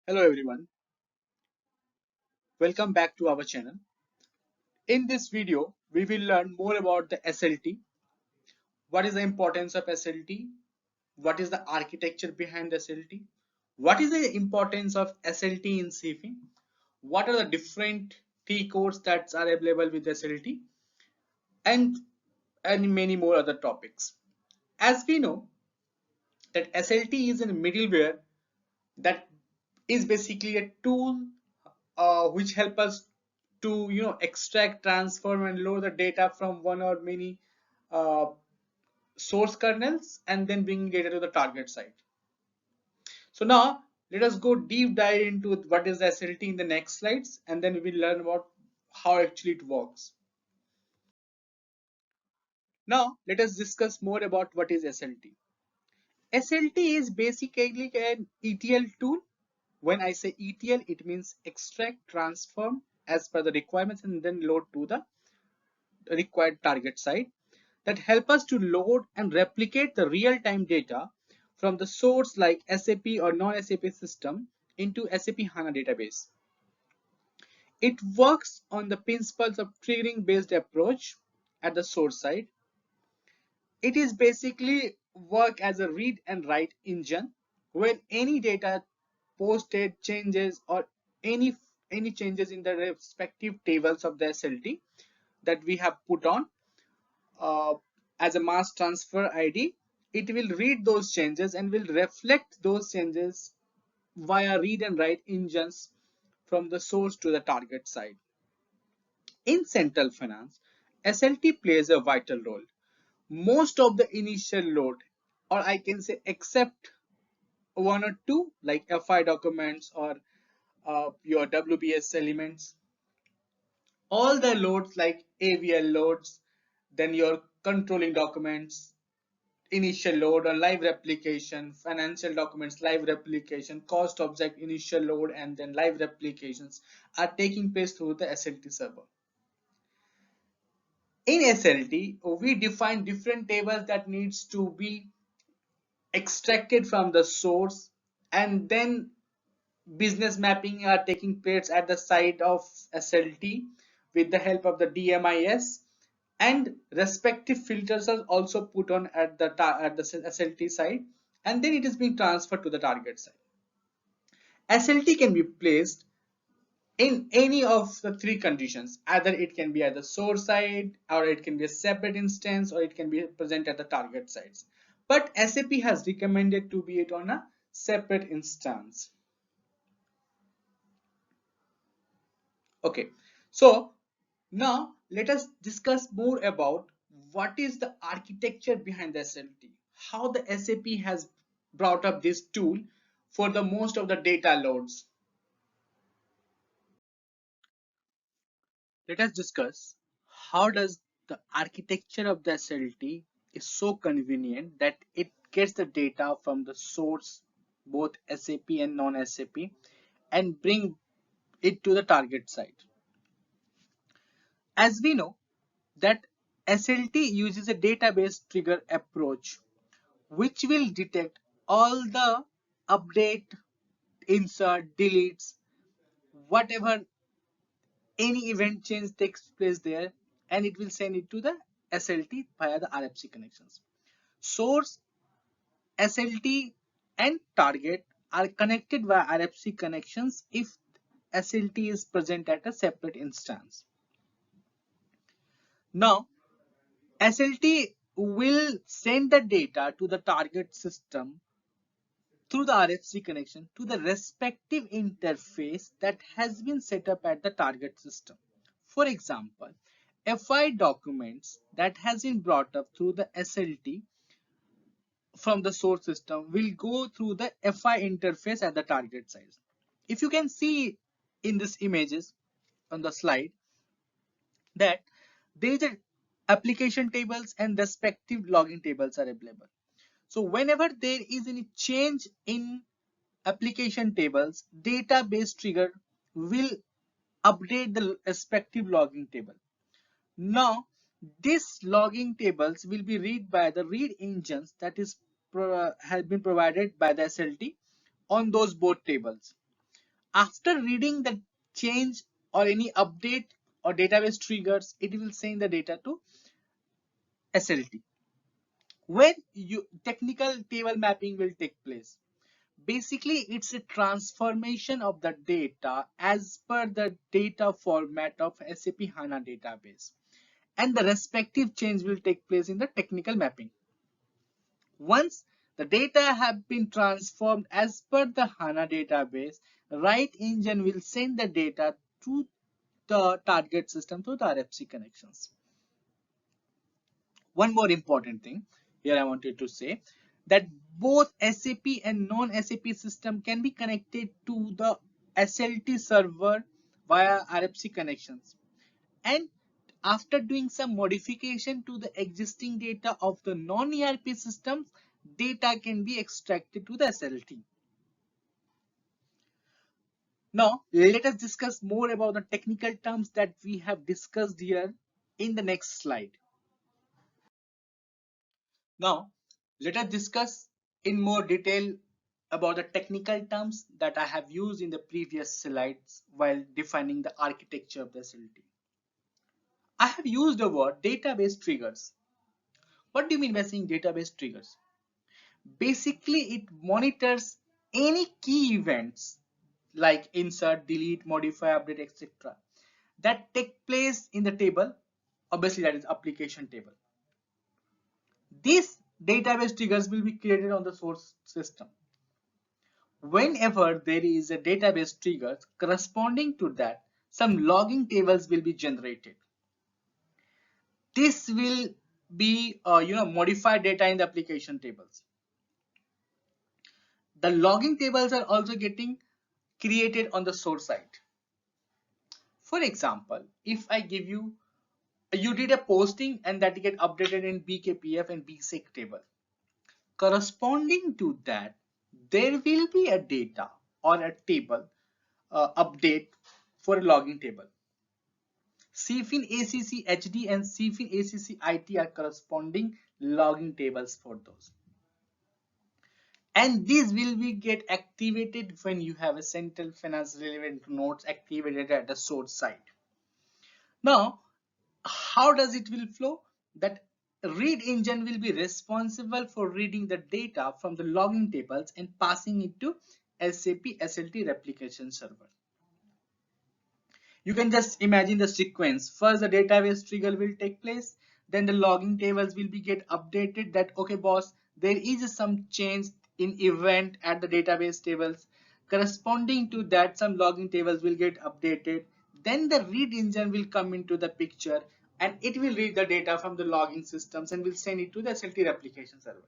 Hello everyone, welcome back to our channel. In this video, we will learn more about the SLT. What is the importance of SLT? What is the architecture behind SLT? What is the importance of SLT in CFI? What are the different T codes that are available with SLT? And, and many more other topics. As we know that SLT is a middleware that is basically a tool which help us to extract, transform, and load the data from one or many uh, source kernels and then bring data to the target site. So now let us go deep dive into what is SLT in the next slides, and then we will learn about how actually it works. Now let us discuss more about what is SLT. SLT is basically an ETL tool. When I say ETL, it means extract, transform as per the requirements, and then load to the required target site that help us to load and replicate the real-time data from the source like SAP or non-SAP system into SAP HANA database. It works on the principles of triggering based approach at the source side. It is basically work as a read and write engine where any data posted changes or any any changes in the respective tables of the SLT that we have put on uh, as a mass transfer ID, it will read those changes and will reflect those changes via read and write engines from the source to the target side. In central finance, SLT plays a vital role. Most of the initial load, or I can say except one or two like FI documents or your WBS elements, all the loads like AVL loads, then your controlling documents, initial load or live replication, financial documents, live replication, cost object, initial load, and then live replications are taking place through the SLT server. In SLT, we define different tables that needs to be extracted from the source, and then business mapping are taking place at the side of SLT with the help of the DMIS, and respective filters are also put on at the SLT side, and then it is being transferred to the target side. SLT can be placed in any of the three conditions. Either it can be at the source side, or it can be a separate instance, or it can be present at the target sites. But SAP has recommended to be it on a separate instance. Okay, so now let us discuss more about what is the architecture behind the SLT, how the SAP has brought up this tool for the most of the data loads. Let us discuss how does the architecture of the SLT is so convenient that it gets the data from the source, both SAP and non-SAP, and bring it to the target site. As we know that SLT uses a database trigger approach which will detect all the update, insert, deletes, whatever any event change takes place there, and it will send it to the SLT via the RFC connections. Source, SLT, and target are connected via RFC connections if SLT is present at a separate instance. Now, SLT will send the data to the target system through the RFC connection to the respective interface that has been set up at the target system. For example, FI documents that has been brought up through the SLT from the source system will go through the FI interface at the target site. If you can see in these images on the slide that there is a application tables and respective login tables are available. So whenever there is any change in application tables, database trigger will update the respective logging table. Now, these logging tables will be read by the read engines that is has been provided by the SLT on those both tables. After reading the change or any update or database triggers, it will send the data to SLT. When technical table mapping will take place, basically it's a transformation of the data as per the data format of SAP HANA database, and the respective change will take place in the technical mapping. Once the data have been transformed as per the HANA database, Write engine will send the data to the target system through the RFC connections. One more important thing here I wanted to say, that both SAP and non-SAP system can be connected to the SLT server via RFC connections. And after doing some modification to the existing data of the non-ERP systems, data can be extracted to the SLT. Now, let us discuss more about the technical terms that we have discussed here in the next slide. Now, let us discuss in more detail about the technical terms that I have used in the previous slides while defining the architecture of the SLT. I have used the word database triggers. What do you mean by saying database triggers? Basically, it monitors any key events like insert, delete, modify, update, etc. that take place in the table. Obviously, that is application table. These database triggers will be created on the source system. Whenever there is a database trigger corresponding to that, some logging tables will be generated. This will be modified data in the application tables. The logging tables are also getting created on the source side. For example, if I give you did a posting and that get updated in BKPF and BSEC table. Corresponding to that, there will be a data or a table update for a logging table. CFIN ACC HD and CFIN ACC IT are corresponding logging tables for those. And these will be get activated when you have a central finance relevant nodes activated at the source side. Now, how does it will flow? That read engine will be responsible for reading the data from the logging tables and passing it to SAP SLT replication server. You can just imagine the sequence. First, the database trigger will take place. Then the logging tables will be get updated that, okay, boss, there is some change in event at the database tables. Corresponding to that, some logging tables will get updated. Then the read engine will come into the picture and it will read the data from the logging systems and will send it to the SLT replication server.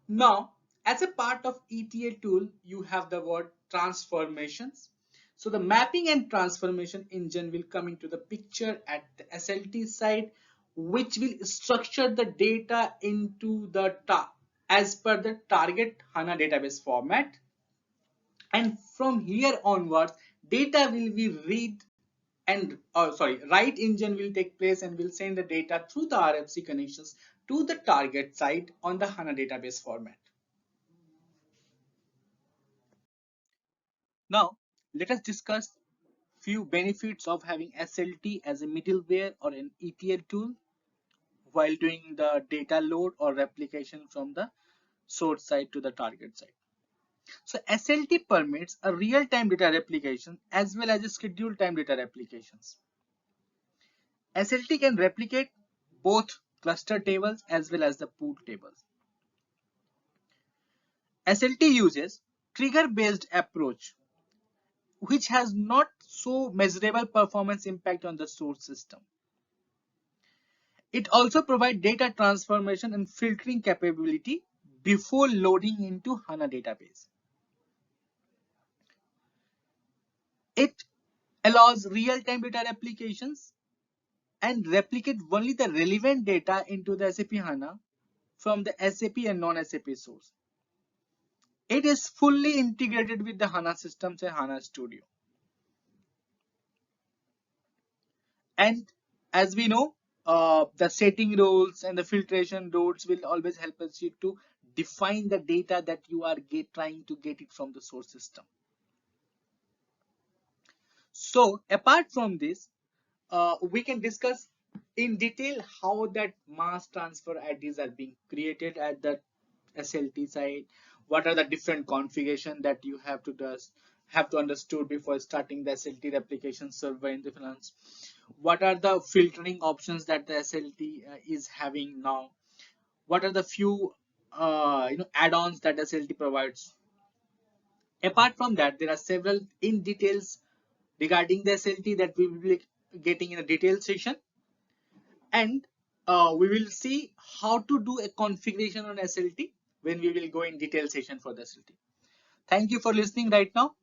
Now, as a part of ETL tool, you have the word transformations. So the mapping and transformation engine will come into the picture at the SLT side, which will structure the data into the as per the target HANA database format. And from here onwards, data will be read and write engine will take place and will send the data through the RFC connections to the target site on the HANA database format. Now, let us discuss few benefits of having SLT as a middleware or an ETL tool while doing the data load or replication from the source side to the target side. So SLT permits a real-time data replication as well as a scheduled time data replications. SLT can replicate both cluster tables as well as the pool tables. SLT uses trigger-based approach, which has not so measurable performance impact on the source system. It also provides data transformation and filtering capability before loading into HANA database. It allows real-time data replications and replicate only the relevant data into the SAP HANA from the SAP and non-SAP source. It is fully integrated with the HANA systems and HANA Studio. And as we know, the setting rules and the filtration rules will always help us you to define the data that you are trying to get it from the source system. So apart from this, we can discuss in detail how that mass transfer IDs are being created at the SLT side. What are the different configuration that you have to understood before starting the SLT replication server in the finance? What are the filtering options that the SLT is having now? What are the few add-ons that SLT provides? Apart from that, there are several in details regarding the SLT that we will be getting in a detailed session, and we will see how to do a configuration on SLT when we will go in detail session for the SLT. Thank you for listening right now.